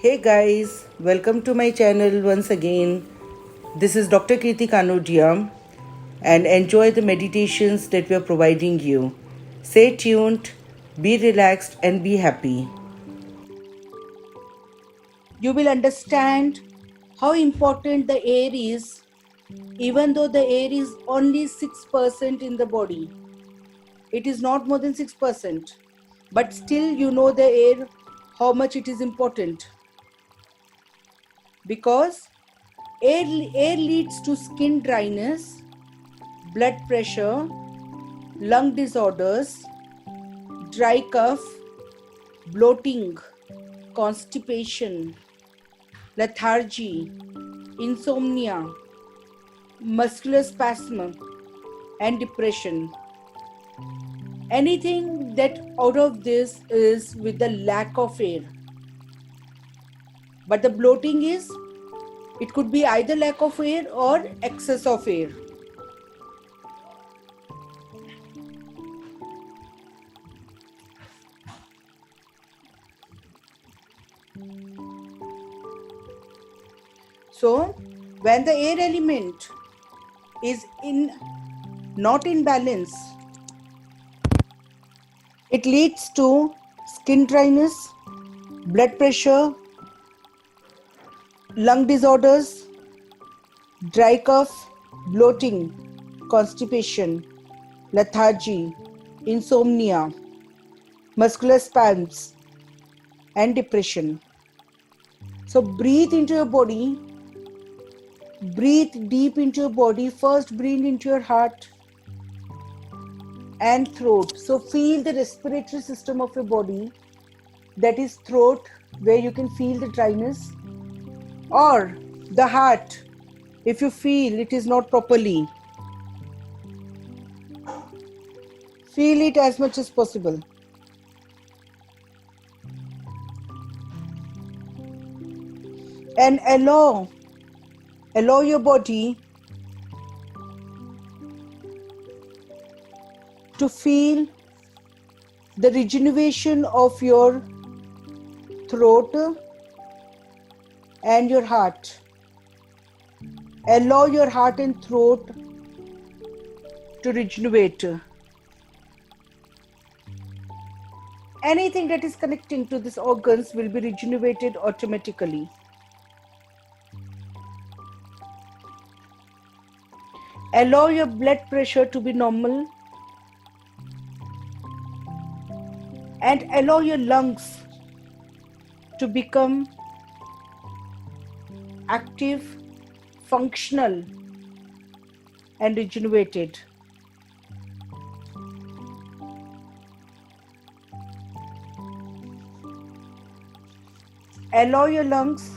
Hey guys, welcome to my channel once again. This is Dr. Kirti Kanodia and enjoy the meditations that we are providing you. Stay tuned, be relaxed and be happy. You will understand how important the air is even though the air is only 6% in the body. It is not more than 6%, but still you know the air, how much it is important. Because air leads to skin dryness, blood pressure, lung disorders, dry cough, bloating, constipation, lethargy, insomnia, muscular spasm, and depression. Anything that out of this is with the lack of air. But the bloating is, it could be either lack of air or excess of air. So, when the air element is not in balance, it leads to skin dryness, blood pressure, lung disorders, dry cough, bloating, constipation, lethargy, insomnia, muscular spasms, and depression. So breathe into your body. Breathe deep into your body. First breathe into your heart and throat. So feel the respiratory system of your body, that is throat, where you can feel the dryness, or the heart if you feel it is not properly. Feel it as much as possible. And allow your body to feel the rejuvenation of your throat and your heart. Allow your heart and throat to regenerate. Anything that is connecting to these organs will be regenerated automatically. Allow your blood pressure to be normal and allow your lungs to become active, functional, and regenerated. Allow your lungs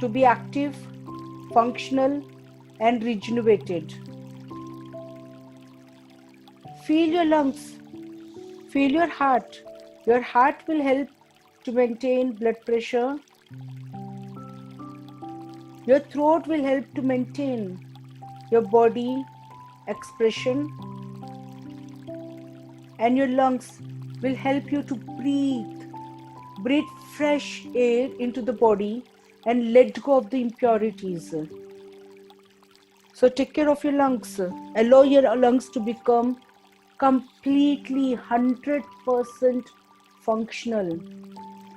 to be active, functional, and regenerated. Feel your lungs, feel your heart. Your heart will help to maintain blood pressure. Your throat will help to maintain your body expression. And your lungs will help you to breathe fresh air into the body and let go of the impurities. So take care of your lungs. Allow your lungs to become completely 100% functional.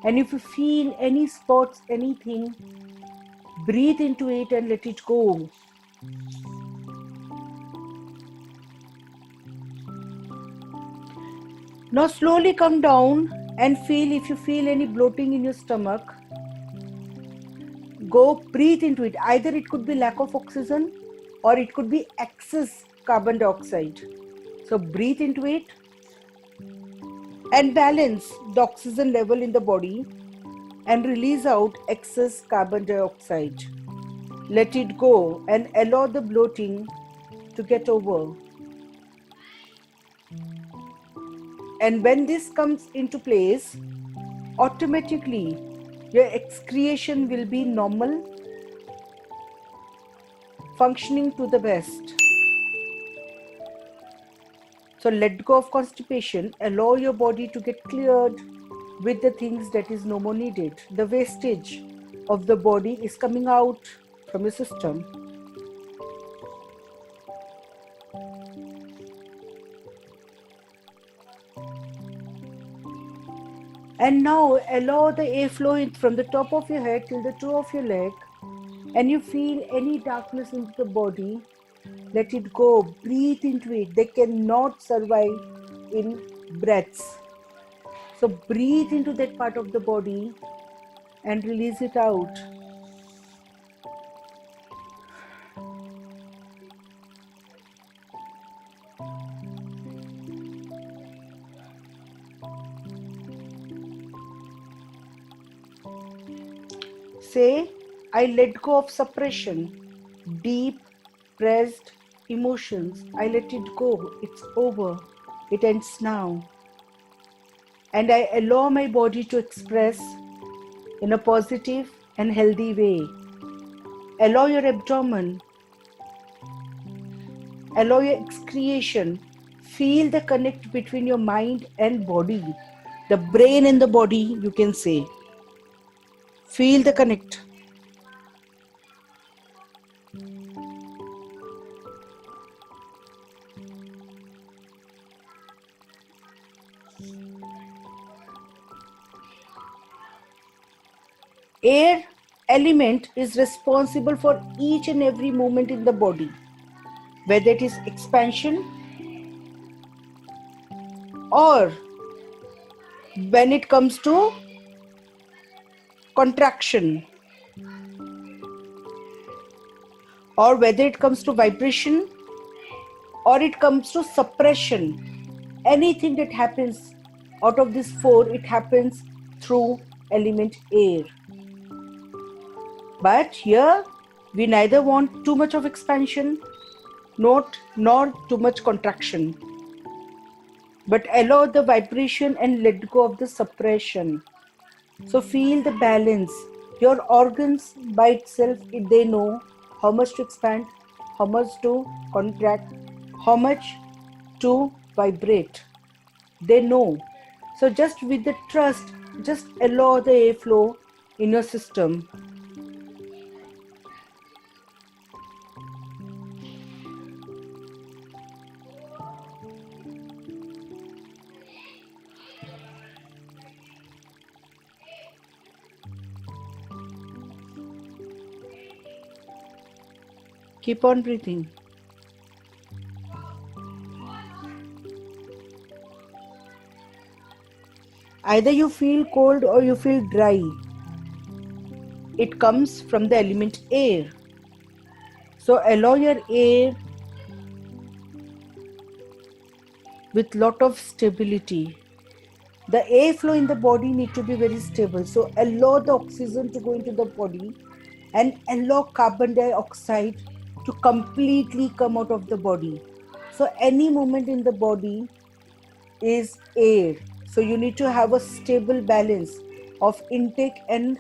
And if you feel any spots, anything, breathe into it and let it go. Now slowly come down and feel, if you feel any bloating in your stomach, go breathe into it. Either it could be lack of oxygen or it could be excess carbon dioxide. So breathe into it and balance the oxygen level in the body and release out excess carbon dioxide. Let it go and allow the bloating to get over. And when this comes into place, automatically your excretion will be normal, functioning to the best. So let go of constipation. Allow your body to get cleared with the things that is no more needed. The wastage of the body is coming out from your system. And now allow the airflow from the top of your head till the toe of your leg, and you feel any darkness into the body, let it go. Breathe into it. They cannot survive in breaths. So breathe into that part of the body and release it out. Say, I let go of suppression, deep, pressed emotions. I let it go. It's over. It ends now. And I allow my body to express in a positive and healthy way. Allow your abdomen. Allow your excretion. Feel the connect between your mind and body. The brain and the body, you can say. Feel the connect. Air element is responsible for each and every movement in the body, whether it is expansion or when it comes to contraction, or whether it comes to vibration or it comes to suppression. Anything that happens out of this four, it happens through element air. But here we neither want too much of expansion nor too much contraction, but allow the vibration and let go of the suppression. So feel the balance. Your organs by itself, they know how much to expand, how much to contract, how much to vibrate. They know. So just with the trust, just allow the airflow in your system. Keep on breathing. Either you feel cold or you feel dry. It comes from the element air. So allow your air with lot of stability. The airflow in the body need to be very stable. So allow the oxygen to go into the body and allow carbon dioxide to completely come out of the body. So any movement in the body is air. So you need to have a stable balance of intake and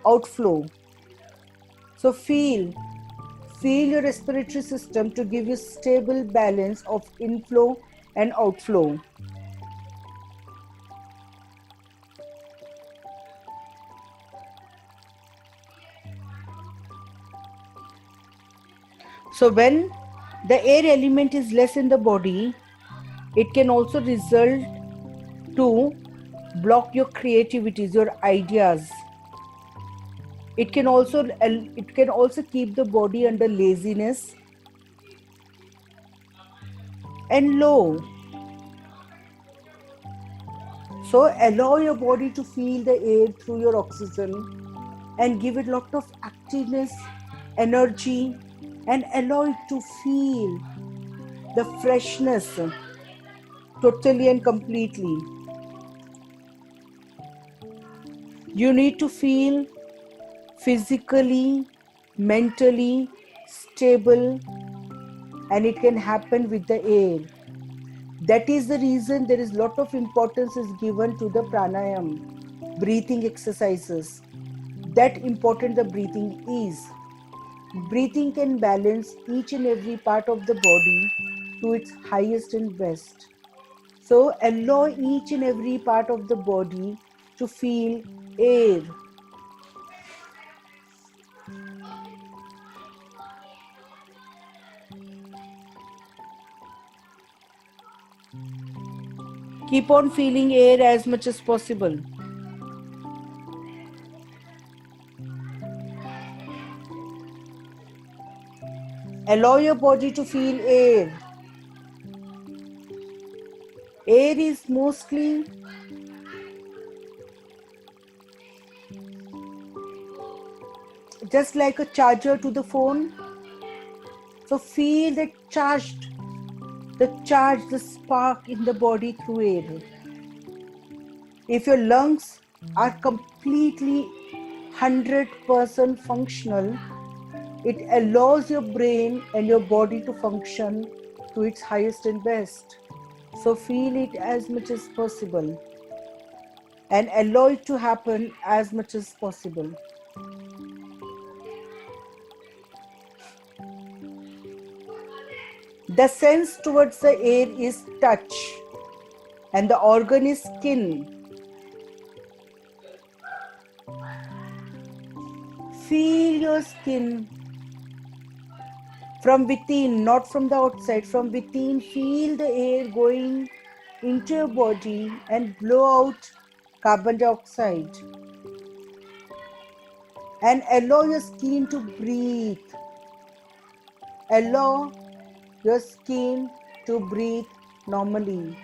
outflow. So feel your respiratory system to give you stable balance of inflow and outflow. So when the air element is less in the body, it can also result to block your creativities, your ideas. It can also keep the body under laziness and low. So allow your body to feel the air through your oxygen and give it a lot of activeness, energy, and allow it to feel the freshness totally and completely. You need to feel physically, mentally stable, and it can happen with the air. That is the reason there is a lot of importance is given to the pranayam, breathing exercises. That important the breathing is. Breathing can balance each and every part of the body to its highest and best. So allow each and every part of the body to feel air. Keep on feeling air as much as possible. Allow your body to feel air. Air is mostly just like a charger to the phone. So feel the charge, the spark in the body through air. If your lungs are completely 100% functional, it allows your brain and your body to function to its highest and best. So feel it as much as possible and allow it to happen as much as possible. The sense towards the air is touch and the organ is skin. Feel your skin from within, not from the outside, from within. Feel the air going into your body and blow out carbon dioxide. And allow your skin to breathe. Allow your skin to breathe normally.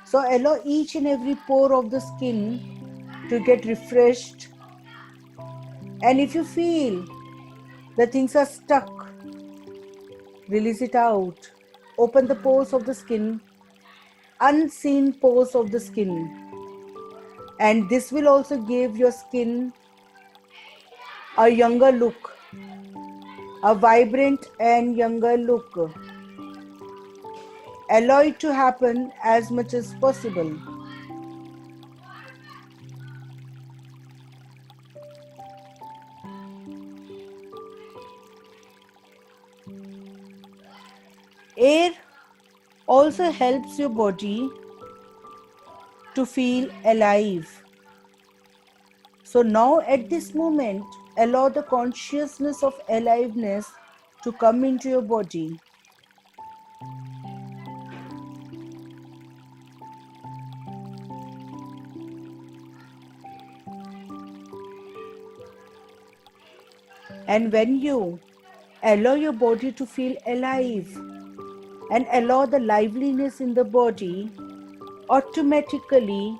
So allow each and every pore of the skin to get refreshed. And if you feel that things are stuck, release it out. Open the pores of the skin, unseen pores of the skin. And this will also give your skin a younger look, a vibrant and younger look. Allow it to happen as much as possible. Air also helps your body to feel alive. So now at this moment, allow the consciousness of aliveness to come into your body. And when you allow your body to feel alive and allow the liveliness in the body, automatically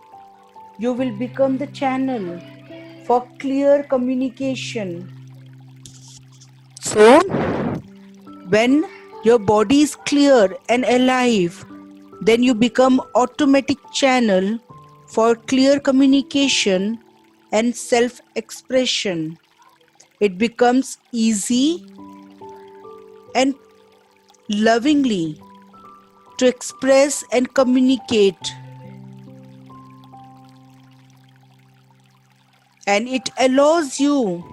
you will become the channel for clear communication. So, when your body is clear and alive, then you become automatic channel for clear communication and self-expression. It becomes easy and lovingly to express and communicate, and it allows you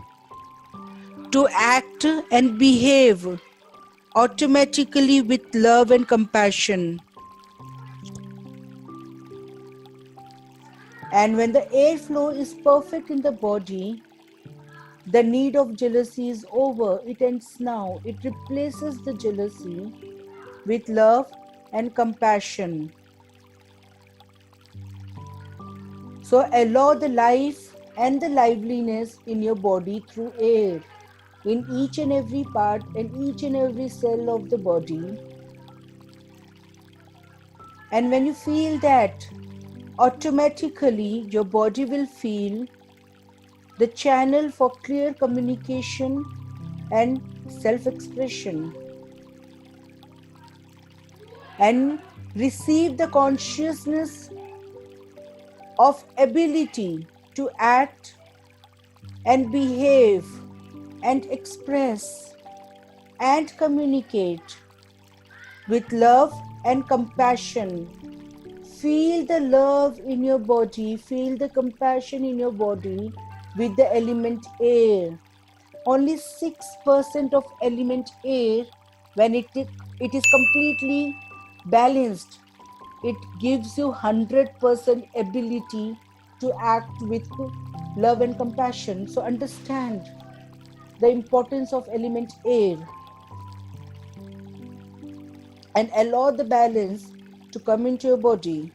to act and behave automatically with love and compassion. And when the airflow is perfect in the body, the need of jealousy is over. It ends now. It replaces the jealousy with love and compassion. So allow the life and the liveliness in your body through air, in each and every part and each and every cell of the body. And when you feel that, automatically your body will feel the channel for clear communication and self-expression, and receive the consciousness of ability to act and behave and express and communicate with love and compassion. Feel the love in your body, feel the compassion in your body with the element air. Only 6% of element air, when it is completely balanced, it gives you 100% ability to act with love and compassion. So understand the importance of element air and allow the balance to come into your body.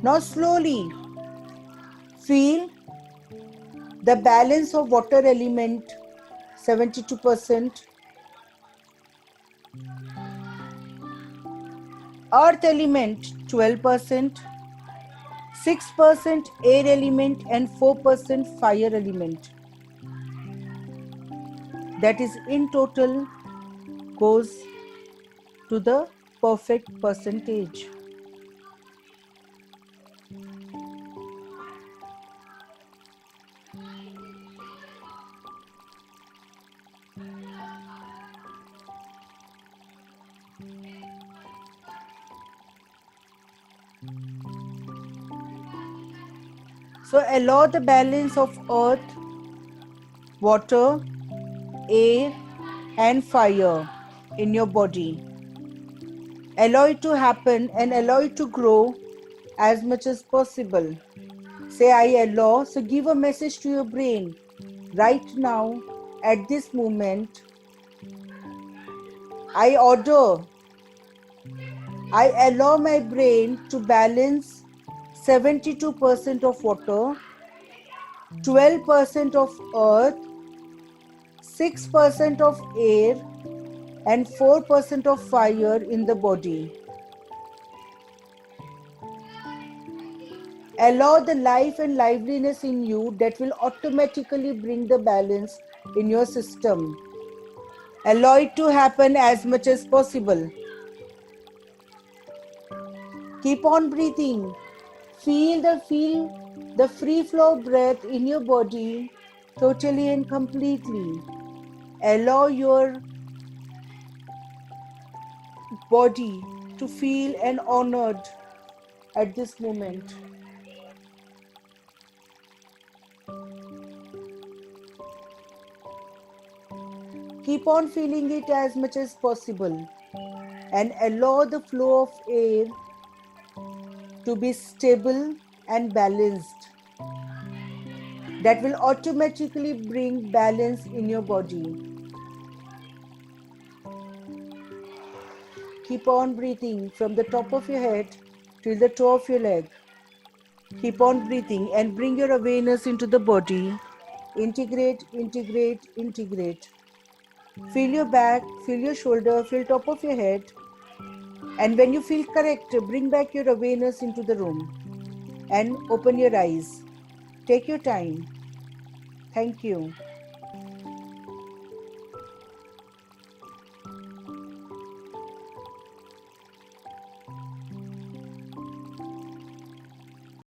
Now slowly feel the balance of water element 72%, earth element 12%, 6% air element and 4% fire element. That is in total goes to the perfect percentage. So allow the balance of earth, water, air and fire in your body. Allow it to happen and allow it to grow as much as possible. Say I allow. So give a message to your brain right now at this moment. I order. I allow my brain to balance 72% of water, 12% of earth, 6% of air and 4% of fire in the body. Allow the life and liveliness in you that will automatically bring the balance in your system. Allow it to happen as much as possible. Keep on breathing. Feel the free flow breath in your body totally and completely. Allow your body to feel and honored at this moment. Keep on feeling it as much as possible and allow the flow of air to be stable and balanced. That will automatically bring balance in your body. Keep on breathing from the top of your head till the toe of your leg. Keep on breathing and bring your awareness into the body. Integrate, integrate, integrate. Feel your back, feel your shoulder, feel top of your head. And when you feel correct, bring back your awareness into the room and open your eyes. Take your time. Thank you.